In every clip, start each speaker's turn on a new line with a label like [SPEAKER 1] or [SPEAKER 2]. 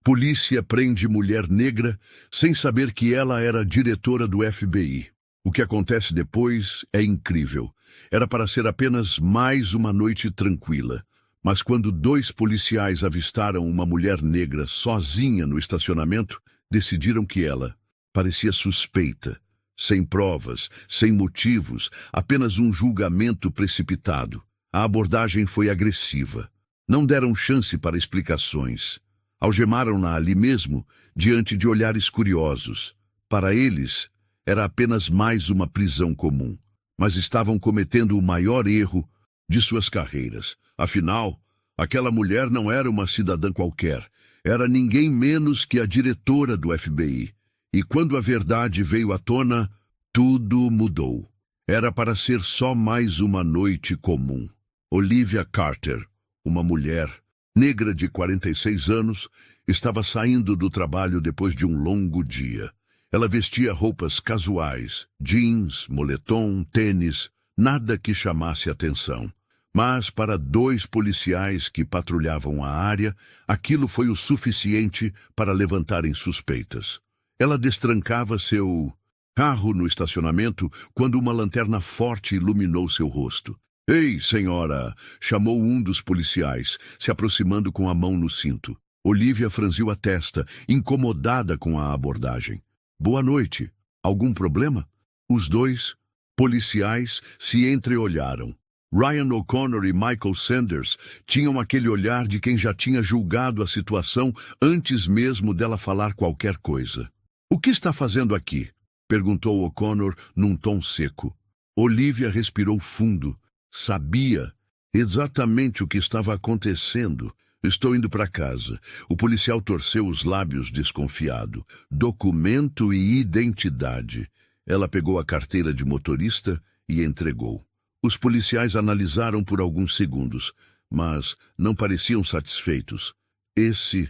[SPEAKER 1] Polícia prende mulher negra sem saber que ela era diretora do FBI. O que acontece depois é incrível. Era para ser apenas mais uma noite tranquila. Mas quando 2 policiais avistaram uma mulher negra sozinha no estacionamento, decidiram que ela parecia suspeita. Sem provas, sem motivos, apenas um julgamento precipitado. A abordagem foi agressiva. Não deram chance para explicações. Algemaram-na ali mesmo, diante de olhares curiosos. Para eles, era apenas mais uma prisão comum. Mas estavam cometendo o maior erro de suas carreiras. Afinal, aquela mulher não era uma cidadã qualquer. Era ninguém menos que a diretora do FBI. E quando a verdade veio à tona, tudo mudou. Era para ser só mais uma noite comum. Olivia Carter, uma mulher negra de 46 anos, estava saindo do trabalho depois de um longo dia. Ela vestia roupas casuais, jeans, moletom, tênis, nada que chamasse atenção. Mas para 2 policiais que patrulhavam a área, aquilo foi o suficiente para levantarem suspeitas. Ela destrancava seu carro no estacionamento quando uma lanterna forte iluminou seu rosto. "Ei, senhora!" chamou um dos policiais, se aproximando com a mão no cinto. Olivia franziu a testa, incomodada com a abordagem. "Boa noite. Algum problema?" Os 2 policiais se entreolharam. Ryan O'Connor e Michael Sanders tinham aquele olhar de quem já tinha julgado a situação antes mesmo dela falar qualquer coisa. "O que está fazendo aqui?" perguntou O'Connor num tom seco. Olivia respirou fundo. Sabia exatamente o que estava acontecendo. "Estou indo para casa." O policial torceu os lábios desconfiado. "Documento e identidade." Ela pegou a carteira de motorista e entregou. Os policiais analisaram por alguns segundos, mas não pareciam satisfeitos. "Esse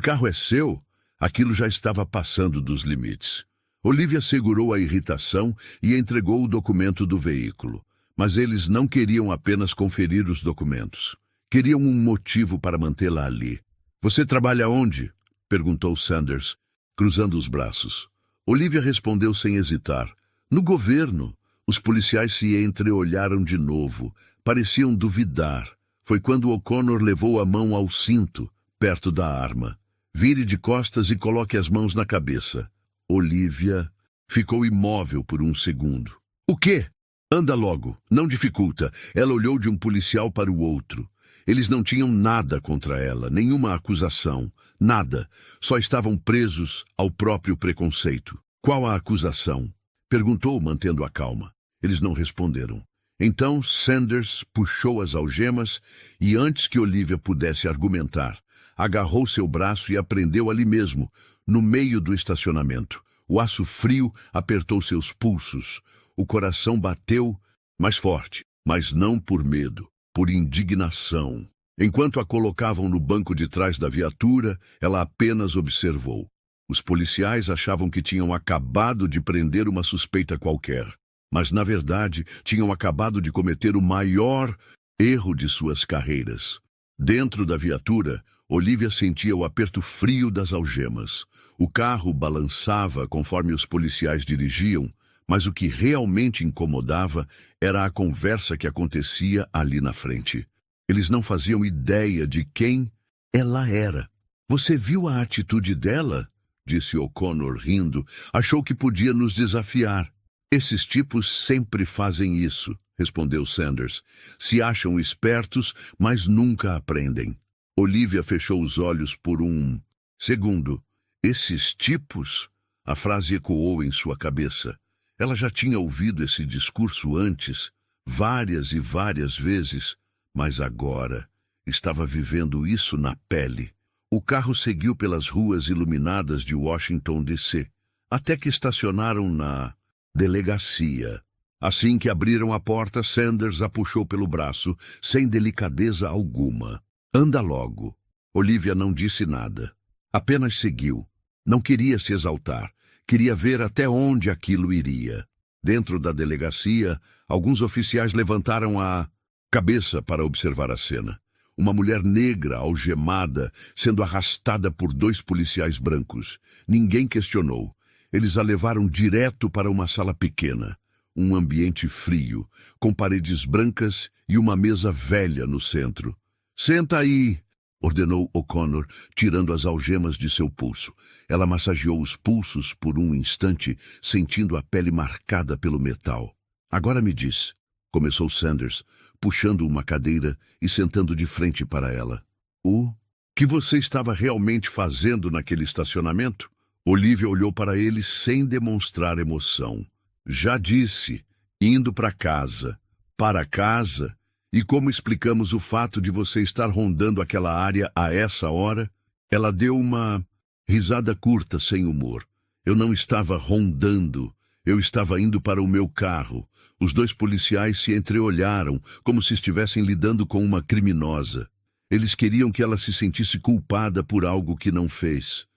[SPEAKER 1] carro é seu?" Aquilo já estava passando dos limites. Olivia segurou a irritação e entregou o documento do veículo. Mas eles não queriam apenas conferir os documentos. Queriam um motivo para mantê-la ali. "Você trabalha onde?" perguntou Sanders, cruzando os braços. Olivia respondeu sem hesitar. "No governo." Os policiais se entreolharam de novo. Pareciam duvidar. Foi quando O'Connor levou a mão ao cinto, perto da arma. "Vire de costas e coloque as mãos na cabeça." Olivia ficou imóvel por um segundo. "O quê?" "Anda logo, não dificulta." Ela olhou de um policial para o outro. Eles não tinham nada contra ela, nenhuma acusação, nada. Só estavam presos ao próprio preconceito. "Qual a acusação?" perguntou, mantendo a calma. Eles não responderam. Então Sanders puxou as algemas e, antes que Olivia pudesse argumentar, agarrou seu braço e a prendeu ali mesmo, no meio do estacionamento. O aço frio apertou seus pulsos. O coração bateu mais forte, mas não por medo, por indignação. Enquanto a colocavam no banco de trás da viatura, ela apenas observou. Os policiais achavam que tinham acabado de prender uma suspeita qualquer, mas, na verdade, tinham acabado de cometer o maior erro de suas carreiras. Dentro da viatura, Olivia sentia o aperto frio das algemas. O carro balançava conforme os policiais dirigiam, mas o que realmente incomodava era a conversa que acontecia ali na frente. Eles não faziam ideia de quem ela era. "Você viu a atitude dela?" disse O'Connor rindo. "Achou que podia nos desafiar." "Esses tipos sempre fazem isso", respondeu Sanders. "Se acham espertos, mas nunca aprendem." Olivia fechou os olhos por um segundo. "Esses tipos?" A frase ecoou em sua cabeça. Ela já tinha ouvido esse discurso antes, várias e várias vezes, mas agora estava vivendo isso na pele. O carro seguiu pelas ruas iluminadas de Washington, D.C., até que estacionaram na delegacia. Assim que abriram a porta, Sanders a puxou pelo braço, sem delicadeza alguma. "Anda logo." Olivia não disse nada. Apenas seguiu. Não queria se exaltar. Queria ver até onde aquilo iria. Dentro da delegacia, alguns oficiais levantaram a cabeça para observar a cena. Uma mulher negra, algemada, sendo arrastada por 2 policiais brancos. Ninguém questionou. Eles a levaram direto para uma sala pequena. Um ambiente frio, com paredes brancas e uma mesa velha no centro. "Senta aí", ordenou O'Connor, tirando as algemas de seu pulso. Ela massageou os pulsos por um instante, sentindo a pele marcada pelo metal. "Agora me diz", começou Sanders, puxando uma cadeira e sentando de frente para ela. "O que você estava realmente fazendo naquele estacionamento?" Olivia olhou para ele sem demonstrar emoção. "Já disse, indo para casa." "Para casa? E como explicamos o fato de você estar rondando aquela área a essa hora?" Ela deu uma risada curta, sem humor. "Eu não estava rondando. Eu estava indo para o meu carro." Os 2 policiais se entreolharam, como se estivessem lidando com uma criminosa. Eles queriam que ela se sentisse culpada por algo que não fez.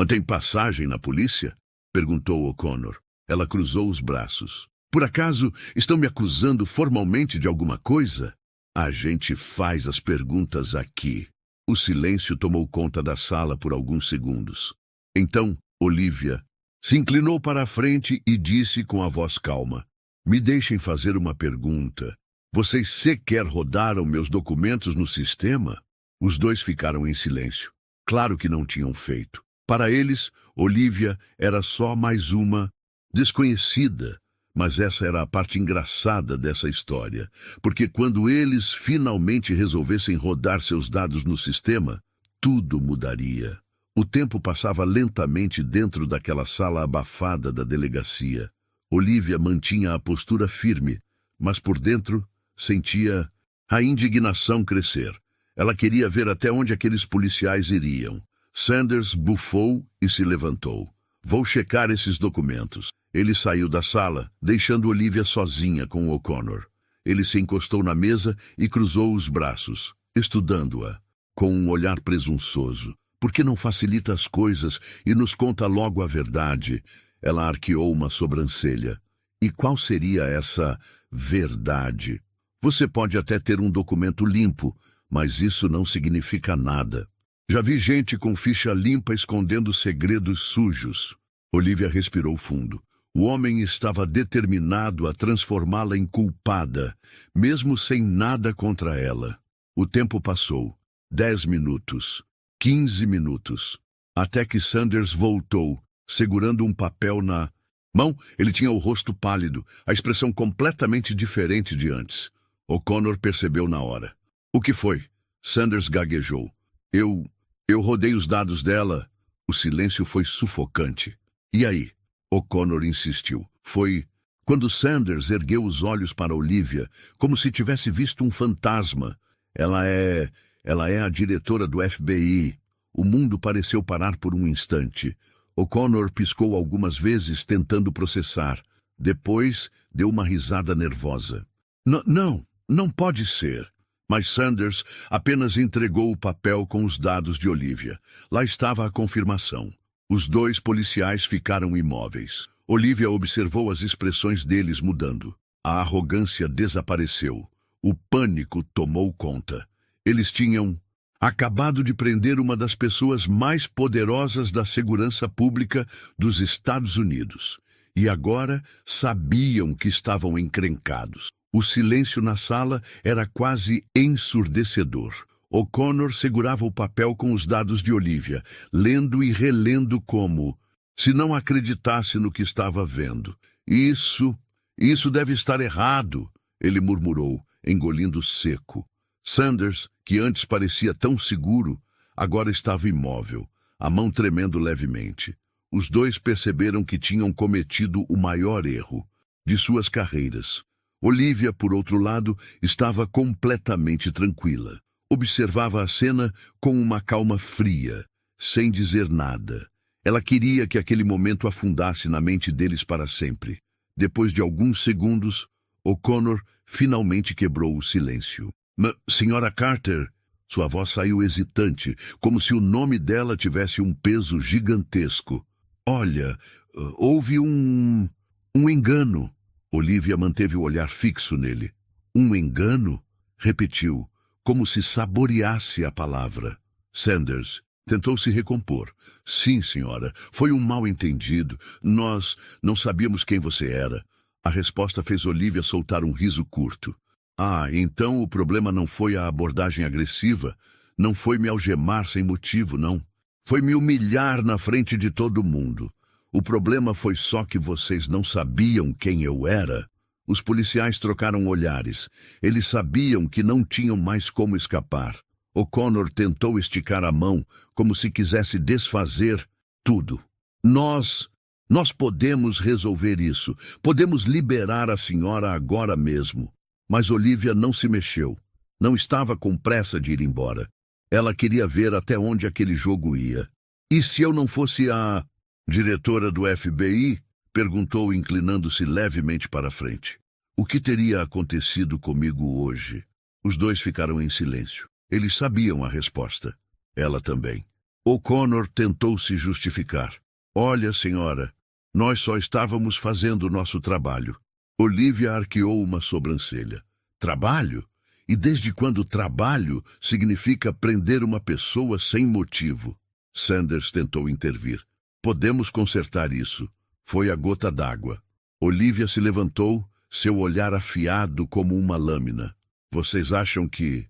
[SPEAKER 1] "Tem passagem na polícia?" perguntou O'Connor. Ela cruzou os braços. "Por acaso estão me acusando formalmente de alguma coisa?" "A gente faz as perguntas aqui." O silêncio tomou conta da sala por alguns segundos. Então, Olivia se inclinou para a frente e disse com a voz calma: "Me deixem fazer uma pergunta. Vocês sequer rodaram meus documentos no sistema?" Os 2 ficaram em silêncio. Claro que não tinham feito. Para eles, Olivia era só mais uma desconhecida. Mas essa era a parte engraçada dessa história, porque quando eles finalmente resolvessem rodar seus dados no sistema, tudo mudaria. O tempo passava lentamente dentro daquela sala abafada da delegacia. Olivia mantinha a postura firme, mas por dentro sentia a indignação crescer. Ela queria ver até onde aqueles policiais iriam. Sanders bufou e se levantou. "Vou checar esses documentos." Ele saiu da sala, deixando Olivia sozinha com O'Connor. Ele se encostou na mesa e cruzou os braços, estudando-a, com um olhar presunçoso. "Por que não facilita as coisas e nos conta logo a verdade?" Ela arqueou uma sobrancelha. "E qual seria essa verdade?" "Você pode até ter um documento limpo, mas isso não significa nada. Já vi gente com ficha limpa escondendo segredos sujos." Olivia respirou fundo. O homem estava determinado a transformá-la em culpada, mesmo sem nada contra ela. O tempo passou. 10 minutos. 15 minutos. Até que Sanders voltou, segurando um papel na mão. Ele tinha o rosto pálido, a expressão completamente diferente de antes. O'Connor percebeu na hora. "O que foi?" Sanders gaguejou. Eu rodei os dados dela." O silêncio foi sufocante. "E aí?" O'Connor insistiu. Foi quando Sanders ergueu os olhos para Olivia, como se tivesse visto um fantasma. Ela é a diretora do FBI." O mundo pareceu parar por um instante. O'Connor piscou algumas vezes, tentando processar. Depois, deu uma risada nervosa. Não pode ser." Mas Sanders apenas entregou o papel com os dados de Olivia. Lá estava a confirmação. Os 2 policiais ficaram imóveis. Olivia observou as expressões deles mudando. A arrogância desapareceu. O pânico tomou conta. Eles tinham acabado de prender uma das pessoas mais poderosas da segurança pública dos Estados Unidos. E agora sabiam que estavam encrencados. O silêncio na sala era quase ensurdecedor. O'Connor segurava o papel com os dados de Olivia, lendo e relendo como se não acreditasse no que estava vendo. Isso deve estar errado", ele murmurou, engolindo seco. Sanders, que antes parecia tão seguro, agora estava imóvel, a mão tremendo levemente. Os 2 perceberam que tinham cometido o maior erro de suas carreiras. Olivia, por outro lado, estava completamente tranquila. Observava a cena com uma calma fria, sem dizer nada. Ela queria que aquele momento afundasse na mente deles para sempre. Depois de alguns segundos, O'Connor finalmente quebrou o silêncio. Senhora Carter, sua voz saiu hesitante, como se o nome dela tivesse um peso gigantesco. Olha, houve um engano. Olivia manteve o olhar fixo nele. Um engano? Repetiu, como se saboreasse a palavra. Sanders tentou se recompor. Sim, senhora, foi um mal-entendido. Nós não sabíamos quem você era. A resposta fez Olivia soltar um riso curto. Ah, então o problema não foi a abordagem agressiva, não foi me algemar sem motivo, não. Foi me humilhar na frente de todo mundo. O problema foi só que vocês não sabiam quem eu era. Os policiais trocaram olhares. Eles sabiam que não tinham mais como escapar. O'Connor tentou esticar a mão, como se quisesse desfazer tudo. Nós podemos resolver isso. Podemos liberar a senhora agora mesmo. Mas Olivia não se mexeu. Não estava com pressa de ir embora. Ela queria ver até onde aquele jogo ia. E se eu não fosse a diretora do FBI? Perguntou, inclinando-se levemente para a frente. O que teria acontecido comigo hoje? Os dois ficaram em silêncio. Eles sabiam a resposta. Ela também. O'Connor tentou se justificar. Olha, senhora, nós só estávamos fazendo o nosso trabalho. Olivia arqueou uma sobrancelha. Trabalho? E desde quando trabalho significa prender uma pessoa sem motivo? Sanders tentou intervir. Podemos consertar isso. Foi a gota d'água. Olivia se levantou, seu olhar afiado como uma lâmina. Vocês acham que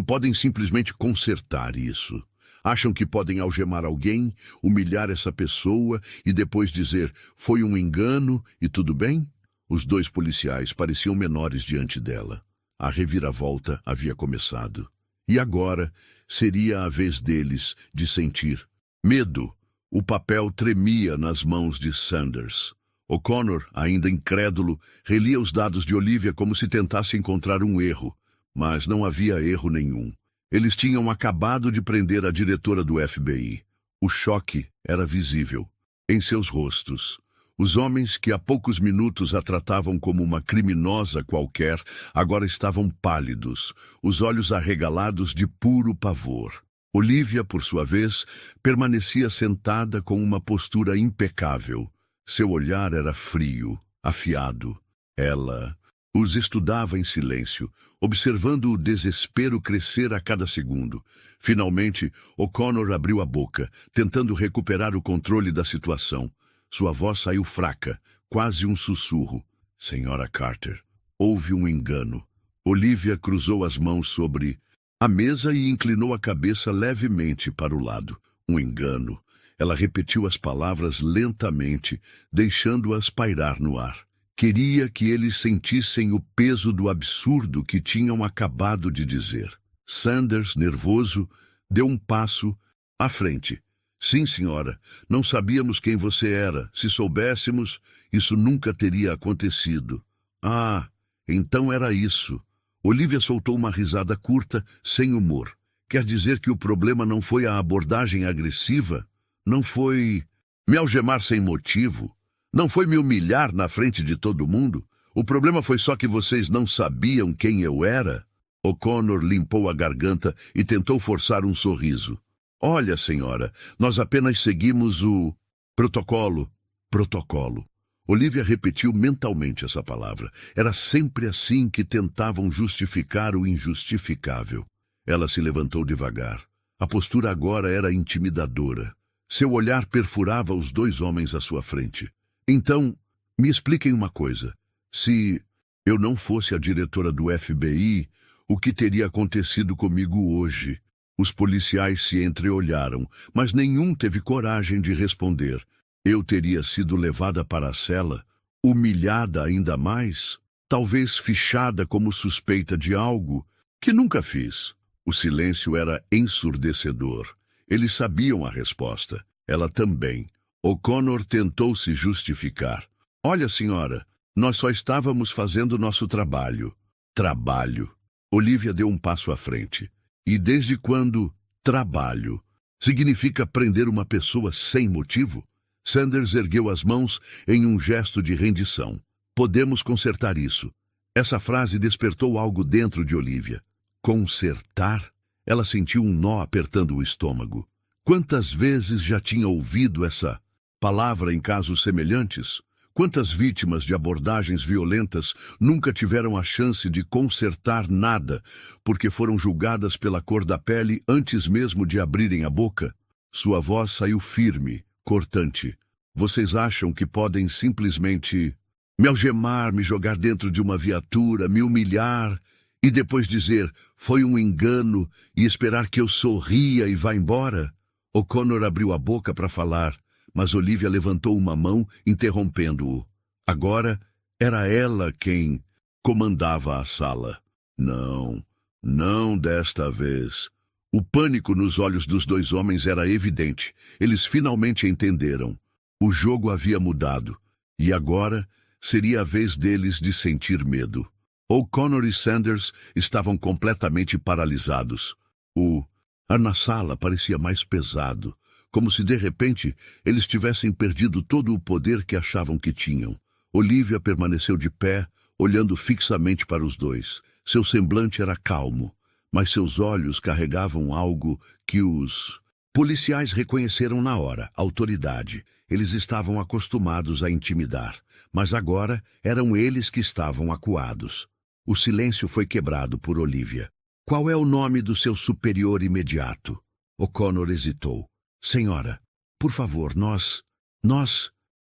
[SPEAKER 1] podem simplesmente consertar isso? Acham que podem algemar alguém, humilhar essa pessoa e depois dizer, foi um engano e tudo bem? Os dois policiais pareciam menores diante dela. A reviravolta havia começado. E agora seria a vez deles de sentir medo. O papel tremia nas mãos de Sanders. O'Connor, ainda incrédulo, relia os dados de Olivia como se tentasse encontrar um erro. Mas não havia erro nenhum. Eles tinham acabado de prender a diretora do FBI. O choque era visível em seus rostos. Os homens que há poucos minutos a tratavam como uma criminosa qualquer, agora estavam pálidos, os olhos arregalados de puro pavor. Olivia, por sua vez, permanecia sentada com uma postura impecável. Seu olhar era frio, afiado. Ela os estudava em silêncio, observando o desespero crescer a cada segundo. Finalmente, O'Connor abriu a boca, tentando recuperar o controle da situação. Sua voz saiu fraca, quase um sussurro. Senhora Carter, houve um engano. Olivia cruzou as mãos sobre a mesa e inclinou a cabeça levemente para o lado. Um engano. Ela repetiu as palavras lentamente, deixando-as pairar no ar. Queria que eles sentissem o peso do absurdo que tinham acabado de dizer. Sanders, nervoso, deu um passo à frente. Sim, senhora, não sabíamos quem você era. Se soubéssemos, isso nunca teria acontecido. Ah, então era isso. Olivia soltou uma risada curta, sem humor. Quer dizer que o problema não foi a abordagem agressiva? Não foi me algemar sem motivo? Não foi me humilhar na frente de todo mundo? O problema foi só que vocês não sabiam quem eu era? O'Connor limpou a garganta e tentou forçar um sorriso. Olha, senhora, nós apenas seguimos o protocolo. Protocolo. Olivia repetiu mentalmente essa palavra. Era sempre assim que tentavam justificar o injustificável. Ela se levantou devagar. A postura agora era intimidadora. Seu olhar perfurava os dois homens à sua frente. Então, me expliquem uma coisa. Se eu não fosse a diretora do FBI, o que teria acontecido comigo hoje? Os policiais se entreolharam, mas nenhum teve coragem de responder. Eu teria sido levada para a cela, humilhada ainda mais, talvez fichada como suspeita de algo que nunca fiz. O silêncio era ensurdecedor. Eles sabiam a resposta. Ela também. O'Connor tentou se justificar. Olha, senhora, nós só estávamos fazendo nosso trabalho. Trabalho. Olivia deu um passo à frente. E desde quando trabalho significa prender uma pessoa sem motivo? Sanders ergueu as mãos em um gesto de rendição. Podemos consertar isso. Essa frase despertou algo dentro de Olivia. Consertar? Ela sentiu um nó apertando o estômago. Quantas vezes já tinha ouvido essa palavra em casos semelhantes? Quantas vítimas de abordagens violentas nunca tiveram a chance de consertar nada, porque foram julgadas pela cor da pele antes mesmo de abrirem a boca? Sua voz saiu firme, cortante. Vocês acham que podem simplesmente me algemar, me jogar dentro de uma viatura, me humilhar e depois dizer, foi um engano, e esperar que eu sorria e vá embora? O'Connor abriu a boca para falar, mas Olivia levantou uma mão, interrompendo-o. Agora era ela quem comandava a sala. Não, não desta vez. O pânico nos olhos dos dois homens era evidente. Eles finalmente entenderam. O jogo havia mudado, e agora seria a vez deles de sentir medo. O'Connor e Sanders estavam completamente paralisados. O ar na sala parecia mais pesado, como se de repente eles tivessem perdido todo o poder que achavam que tinham. Olivia permaneceu de pé, olhando fixamente para os dois. Seu semblante era calmo, mas seus olhos carregavam algo que os policiais reconheceram na hora: autoridade. Eles estavam acostumados a intimidar, mas agora eram eles que estavam acuados. O silêncio foi quebrado por Olivia. Qual é o nome do seu superior imediato? O'Connor hesitou. Senhora, por favor, nós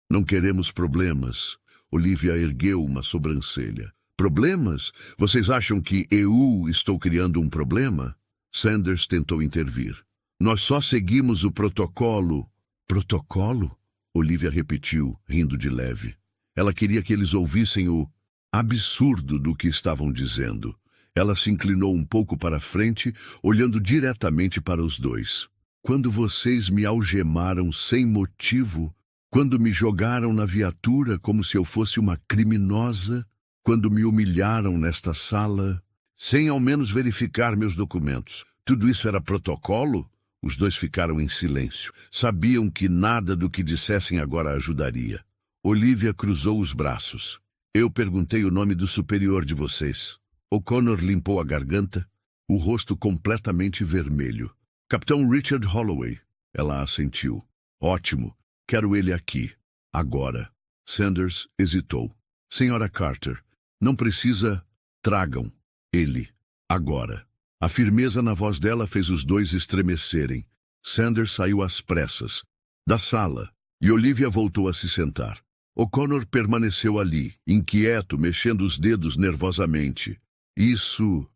[SPEAKER 1] não queremos problemas. Olivia ergueu uma sobrancelha. Problemas? Vocês acham que eu estou criando um problema? Sanders tentou intervir. Nós só seguimos o protocolo. Protocolo? Olivia repetiu, rindo de leve. Ela queria que eles ouvissem o absurdo do que estavam dizendo. Ela se inclinou um pouco para frente, olhando diretamente para os dois. Quando vocês me algemaram sem motivo, quando me jogaram na viatura como se eu fosse uma criminosa, quando me humilharam nesta sala, sem ao menos verificar meus documentos, tudo isso era protocolo? Os dois ficaram em silêncio. Sabiam que nada do que dissessem agora ajudaria. Olivia cruzou os braços. Eu perguntei o nome do superior de vocês. O'Connor limpou a garganta, o rosto completamente vermelho. Capitão Richard Holloway. Ela assentiu. Ótimo. Quero ele aqui. Agora. Sanders hesitou. Senhora Carter, não precisa. Tragam ele. Agora. A firmeza na voz dela fez os dois estremecerem. Sanders saiu às pressas da sala e Olivia voltou a se sentar. O'Connor permaneceu ali, inquieto, mexendo os dedos nervosamente. Isso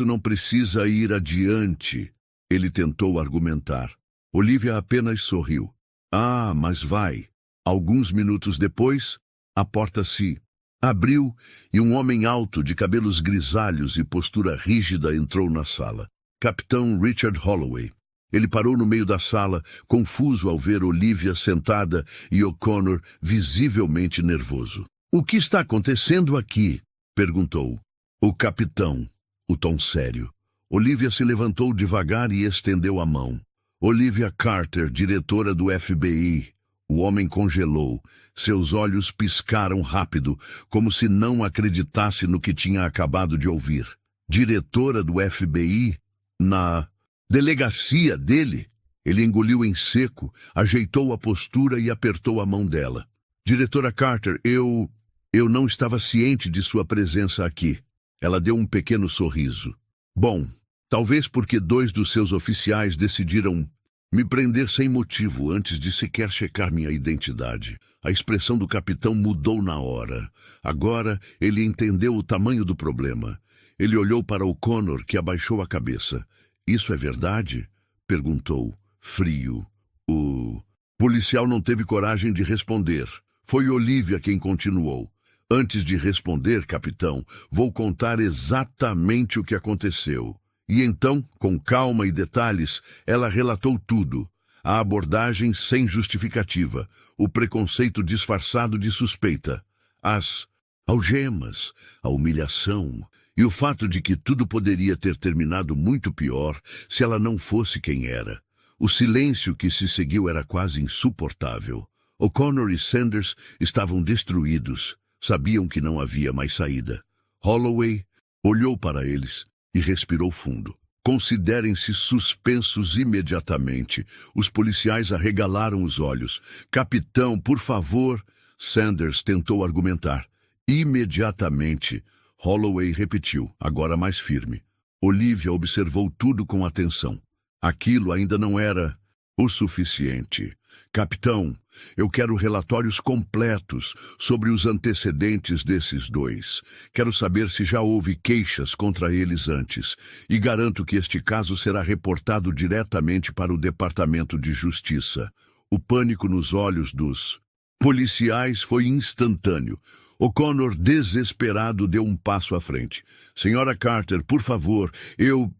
[SPEAKER 1] não precisa ir adiante, ele tentou argumentar. Olivia apenas sorriu. Ah, mas vai. Alguns minutos depois, a porta se abriu e um homem alto, de cabelos grisalhos e postura rígida, entrou na sala. Capitão Richard Holloway. Ele parou no meio da sala, confuso ao ver Olivia sentada e O'Connor visivelmente nervoso. O que está acontecendo aqui? Perguntou. O capitão, o tom sério. Olivia se levantou devagar e estendeu a mão. Olivia Carter, diretora do FBI. O homem congelou. Seus olhos piscaram rápido, como se não acreditasse no que tinha acabado de ouvir. Diretora do FBI? Na delegacia dele? Ele engoliu em seco, ajeitou a postura e apertou a mão dela. Diretora Carter, eu não estava ciente de sua presença aqui. Ela deu um pequeno sorriso. Bom, talvez porque 2 dos seus oficiais decidiram me prender sem motivo antes de sequer checar minha identidade. A expressão do capitão mudou na hora. Agora ele entendeu o tamanho do problema. Ele olhou para O'Connor, que abaixou a cabeça. Isso é verdade? Perguntou, frio. O policial não teve coragem de responder. Foi Olivia quem continuou. Antes de responder, capitão, vou contar exatamente o que aconteceu. E então, com calma e detalhes, ela relatou tudo. A abordagem sem justificativa, o preconceito disfarçado de suspeita, as algemas, a humilhação e o fato de que tudo poderia ter terminado muito pior se ela não fosse quem era. O silêncio que se seguiu era quase insuportável. O'Connor e Sanders estavam destruídos. Sabiam que não havia mais saída. Holloway olhou para eles e respirou fundo. Considerem-se suspensos imediatamente. Os policiais arregalaram os olhos. Capitão, por favor. Sanders tentou argumentar. Imediatamente, Holloway repetiu, agora mais firme. Olivia observou tudo com atenção. Aquilo ainda não era o suficiente. Capitão, eu quero relatórios completos sobre os antecedentes desses dois. Quero saber se já houve queixas contra eles antes. E garanto que este caso será reportado diretamente para o Departamento de Justiça. O pânico nos olhos dos policiais foi instantâneo. O'Connor, desesperado, deu um passo à frente. Senhora Carter, por favor, eu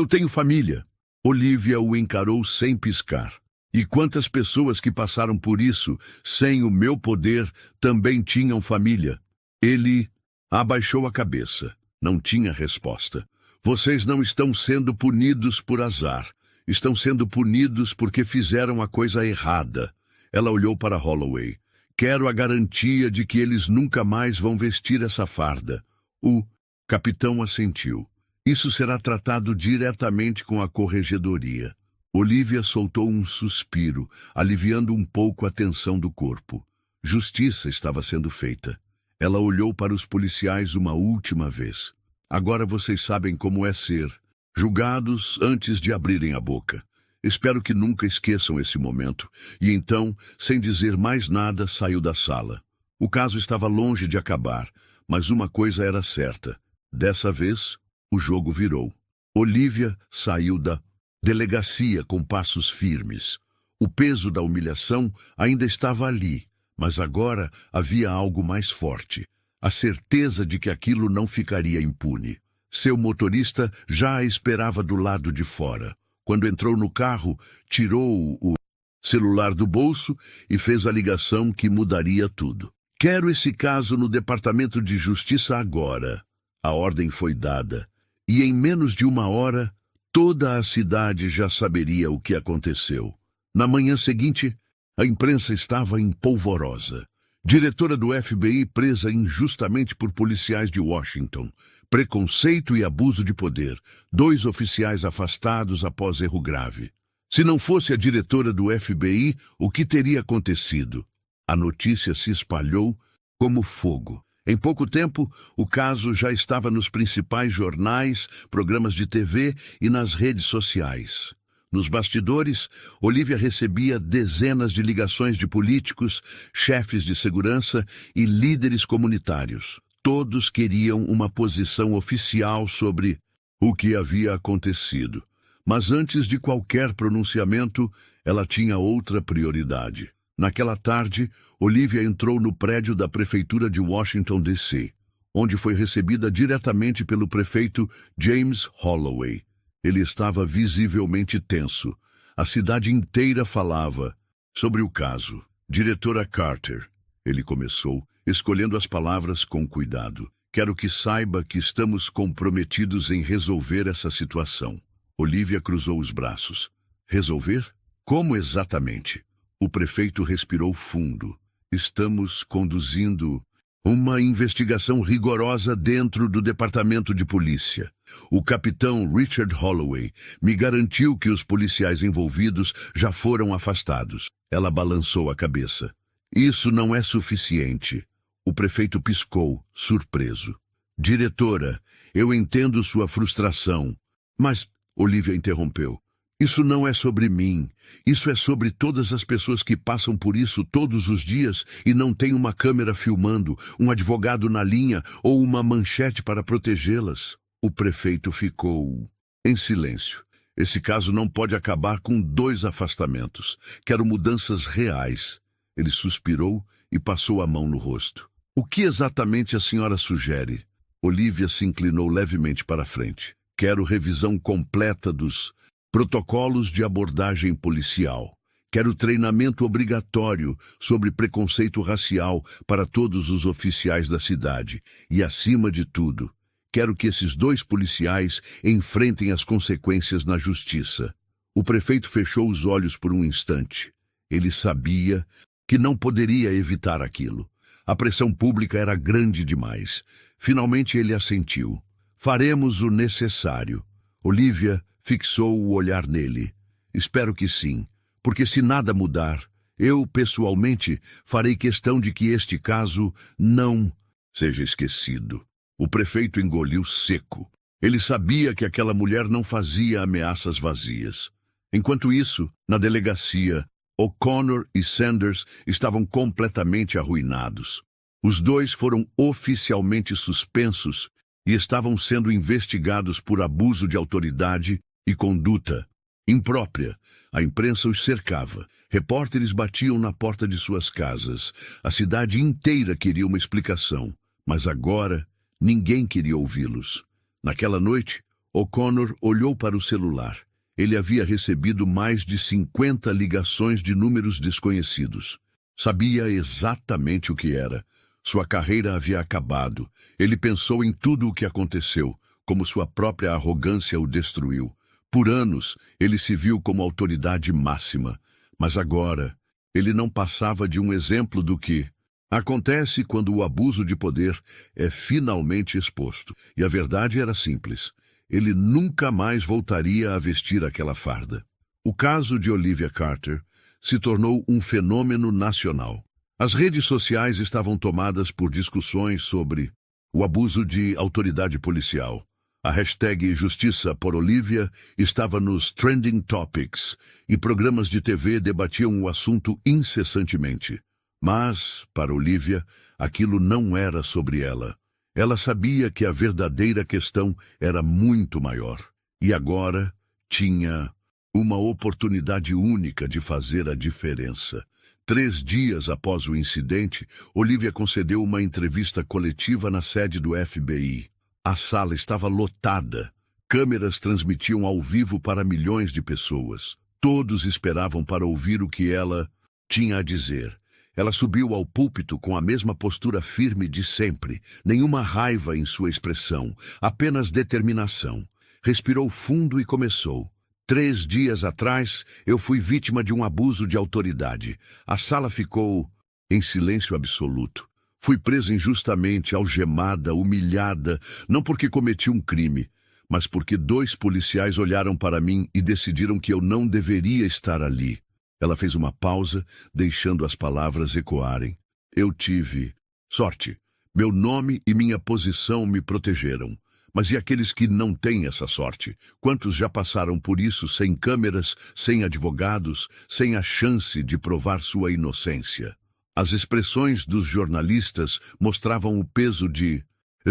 [SPEAKER 1] tenho família. Olivia o encarou sem piscar. E quantas pessoas que passaram por isso, sem o meu poder, também tinham família? Ele abaixou a cabeça. Não tinha resposta. Vocês não estão sendo punidos por azar. Estão sendo punidos porque fizeram a coisa errada. Ela olhou para Holloway. Quero a garantia de que eles nunca mais vão vestir essa farda. O capitão assentiu. Isso será tratado diretamente com a corregedoria. Olivia soltou um suspiro, aliviando um pouco a tensão do corpo. Justiça estava sendo feita. Ela olhou para os policiais uma última vez. Agora vocês sabem como é ser julgados antes de abrirem a boca. Espero que nunca esqueçam esse momento. E então, sem dizer mais nada, saiu da sala. O caso estava longe de acabar, mas uma coisa era certa. Dessa vez, o jogo virou. Olivia saiu da delegacia com passos firmes. O peso da humilhação ainda estava ali, mas agora havia algo mais forte. A certeza de que aquilo não ficaria impune. Seu motorista já a esperava do lado de fora. Quando entrou no carro, tirou o celular do bolso e fez a ligação que mudaria tudo. Quero esse caso no Departamento de Justiça agora. A ordem foi dada. E em menos de uma hora, toda a cidade já saberia o que aconteceu. Na manhã seguinte, a imprensa estava em polvorosa. Diretora do FBI presa injustamente por policiais de Washington. Preconceito e abuso de poder. 2 oficiais afastados após erro grave. Se não fosse a diretora do FBI, o que teria acontecido? A notícia se espalhou como fogo. Em pouco tempo, o caso já estava nos principais jornais, programas de TV e nas redes sociais. Nos bastidores, Olivia recebia dezenas de ligações de políticos, chefes de segurança e líderes comunitários. Todos queriam uma posição oficial sobre o que havia acontecido. Mas antes de qualquer pronunciamento, ela tinha outra prioridade. Naquela tarde, Olivia entrou no prédio da Prefeitura de Washington, D.C., onde foi recebida diretamente pelo prefeito James Holloway. Ele estava visivelmente tenso. A cidade inteira falava sobre o caso. Diretora Carter, ele começou, escolhendo as palavras com cuidado. Quero que saiba que estamos comprometidos em resolver essa situação. Olivia cruzou os braços. Resolver? Como exatamente? O prefeito respirou fundo. Estamos conduzindo uma investigação rigorosa dentro do Departamento de Polícia. O capitão Richard Holloway me garantiu que os policiais envolvidos já foram afastados. Ela balançou a cabeça. Isso não é suficiente. O prefeito piscou, surpreso. Diretora, eu entendo sua frustração. Mas, Olivia interrompeu, isso não é sobre mim. Isso é sobre todas as pessoas que passam por isso todos os dias e não têm uma câmera filmando, um advogado na linha ou uma manchete para protegê-las. O prefeito ficou em silêncio. Esse caso não pode acabar com 2 afastamentos. Quero mudanças reais. Ele suspirou e passou a mão no rosto. O que exatamente a senhora sugere? Olivia se inclinou levemente para a frente. Quero revisão completa dos protocolos de abordagem policial. Quero treinamento obrigatório sobre preconceito racial para todos os oficiais da cidade. E, acima de tudo, quero que esses 2 policiais enfrentem as consequências na justiça. O prefeito fechou os olhos por um instante. Ele sabia que não poderia evitar aquilo. A pressão pública era grande demais. Finalmente ele assentiu. Faremos o necessário. Olivia fixou o olhar nele. Espero que sim, porque se nada mudar, Eu, pessoalmente, farei questão de que este caso não seja esquecido. O prefeito engoliu seco. Ele sabia que aquela mulher não fazia ameaças vazias. Enquanto isso, na delegacia, O'Connor e Sanders estavam completamente arruinados. Os dois foram oficialmente suspensos e estavam sendo investigados por abuso de autoridade e conduta imprópria. A imprensa os cercava. Repórteres batiam na porta de suas casas. A cidade inteira queria uma explicação, mas agora ninguém queria ouvi-los. Naquela noite, O'Connor olhou para o celular. Ele havia recebido mais de 50 ligações de números desconhecidos. Sabia exatamente o que era. Sua carreira havia acabado. Ele pensou em tudo o que aconteceu, como sua própria arrogância o destruiu. Por anos, ele se viu como autoridade máxima, mas agora ele não passava de um exemplo do que acontece quando o abuso de poder é finalmente exposto. E a verdade era simples. Ele nunca mais voltaria a vestir aquela farda. O caso de Olivia Carter se tornou um fenômeno nacional. As redes sociais estavam tomadas por discussões sobre o abuso de autoridade policial. A hashtag Justiça por Olivia estava nos Trending Topics e programas de TV debatiam o assunto incessantemente. Mas, para Olivia, aquilo não era sobre ela. Ela sabia que a verdadeira questão era muito maior. E agora tinha uma oportunidade única de fazer a diferença. 3 dias após o incidente, Olivia concedeu uma entrevista coletiva na sede do FBI. A sala estava lotada. Câmeras transmitiam ao vivo para milhões de pessoas. Todos esperavam para ouvir o que ela tinha a dizer. Ela subiu ao púlpito com a mesma postura firme de sempre, nenhuma raiva em sua expressão, apenas determinação. Respirou fundo e começou. 3 dias atrás, eu fui vítima de um abuso de autoridade. A sala ficou em silêncio absoluto. Fui presa injustamente, algemada, humilhada, não porque cometi um crime, mas porque 2 policiais olharam para mim e decidiram que eu não deveria estar ali. Ela fez uma pausa, deixando as palavras ecoarem. Eu tive sorte. Meu nome e minha posição me protegeram. Mas e aqueles que não têm essa sorte? Quantos já passaram por isso sem câmeras, sem advogados, sem a chance de provar sua inocência? As expressões dos jornalistas mostravam o peso de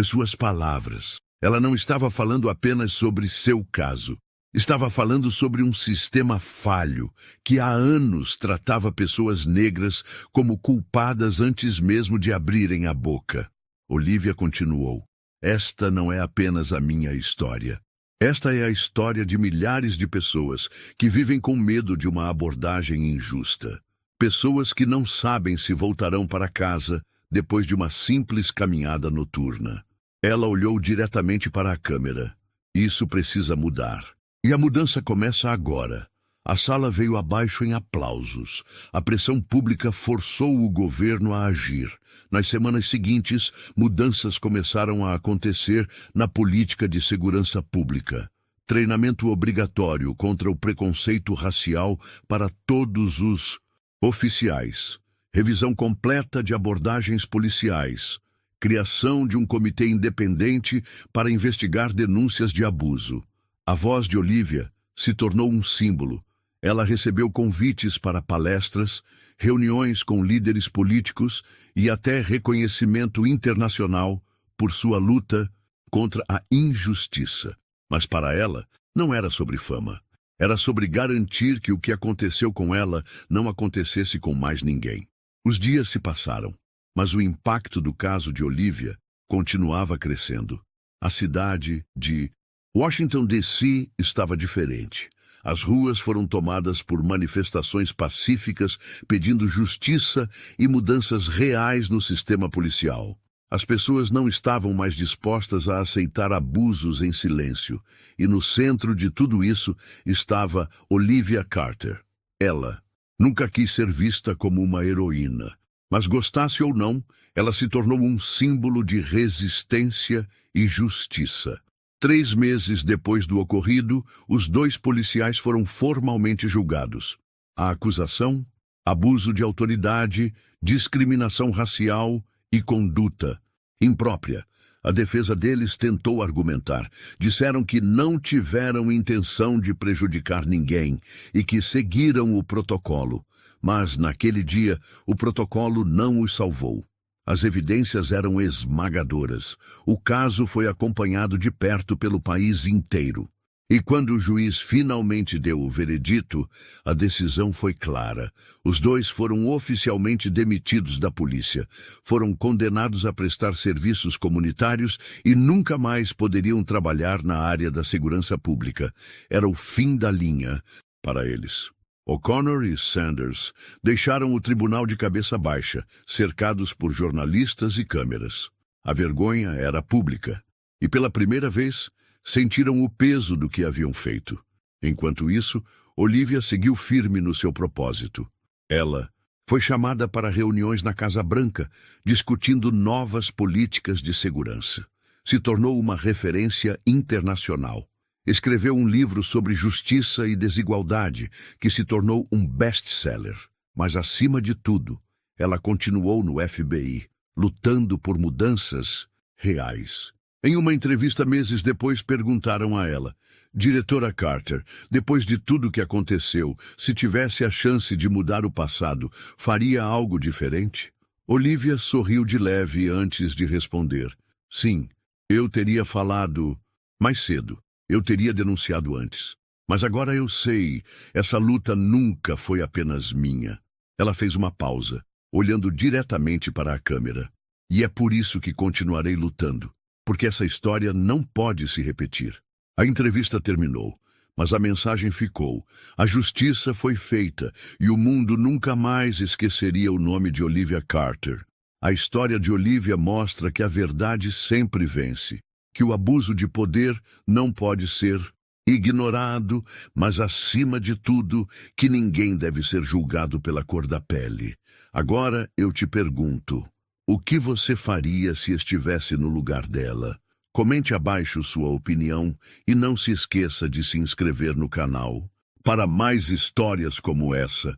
[SPEAKER 1] suas palavras. Ela não estava falando apenas sobre seu caso. Estava falando sobre um sistema falho que há anos tratava pessoas negras como culpadas antes mesmo de abrirem a boca. Olivia continuou. Esta não é apenas a minha história. Esta é a história de milhares de pessoas que vivem com medo de uma abordagem injusta. Pessoas que não sabem se voltarão para casa depois de uma simples caminhada noturna. Ela olhou diretamente para a câmera. Isso precisa mudar. E a mudança começa agora. A sala veio abaixo em aplausos. A pressão pública forçou o governo a agir. Nas semanas seguintes, mudanças começaram a acontecer na política de segurança pública. Treinamento obrigatório contra o preconceito racial para todos os oficiais. Revisão completa de abordagens policiais. Criação de um comitê independente para investigar denúncias de abuso. A voz de Olivia se tornou um símbolo. Ela recebeu convites para palestras, reuniões com líderes políticos e até reconhecimento internacional por sua luta contra a injustiça. Mas para ela, não era sobre fama. Era sobre garantir que o que aconteceu com ela não acontecesse com mais ninguém. Os dias se passaram, mas o impacto do caso de Olivia continuava crescendo. A cidade de Washington, D.C. estava diferente. As ruas foram tomadas por manifestações pacíficas pedindo justiça e mudanças reais no sistema policial. As pessoas não estavam mais dispostas a aceitar abusos em silêncio, e no centro de tudo isso estava Olivia Carter. Ela nunca quis ser vista como uma heroína, mas gostasse ou não, ela se tornou um símbolo de resistência e justiça. 3 meses depois do ocorrido, os 2 policiais foram formalmente julgados. A acusação? abuso de autoridade, discriminação racial e conduta imprópria. A defesa deles tentou argumentar. Disseram que não tiveram intenção de prejudicar ninguém e que seguiram o protocolo. Mas, naquele dia, o protocolo não os salvou. As evidências eram esmagadoras. O caso foi acompanhado de perto pelo país inteiro. E quando o juiz finalmente deu o veredito, a decisão foi clara. Os dois foram oficialmente demitidos da polícia. Foram condenados a prestar serviços comunitários e nunca mais poderiam trabalhar na área da segurança pública. Era o fim da linha para eles. O'Connor e Sanders deixaram o tribunal de cabeça baixa, cercados por jornalistas e câmeras. A vergonha era pública. E pela primeira vez, sentiram o peso do que haviam feito. Enquanto isso, Olivia seguiu firme no seu propósito. Ela foi chamada para reuniões na Casa Branca, discutindo novas políticas de segurança. Se tornou uma referência internacional. Escreveu um livro sobre justiça e desigualdade, que se tornou um best-seller. Mas, acima de tudo, ela continuou no FBI, lutando por mudanças reais. Em uma entrevista meses depois, perguntaram a ela: Diretora Carter, depois de tudo que aconteceu, se tivesse a chance de mudar o passado, faria algo diferente? Olivia sorriu de leve antes de responder. Sim, eu teria falado mais cedo. Eu teria denunciado antes. Mas agora eu sei, essa luta nunca foi apenas minha. Ela fez uma pausa, olhando diretamente para a câmera. E é por isso que continuarei lutando. Porque essa história não pode se repetir. A entrevista terminou, mas a mensagem ficou. A justiça foi feita e o mundo nunca mais esqueceria o nome de Olivia Carter. A história de Olivia mostra que a verdade sempre vence, que o abuso de poder não pode ser ignorado, mas acima de tudo, que ninguém deve ser julgado pela cor da pele. Agora eu te pergunto: o que você faria se estivesse no lugar dela? Comente abaixo sua opinião e não se esqueça de se inscrever no canal para mais histórias como essa.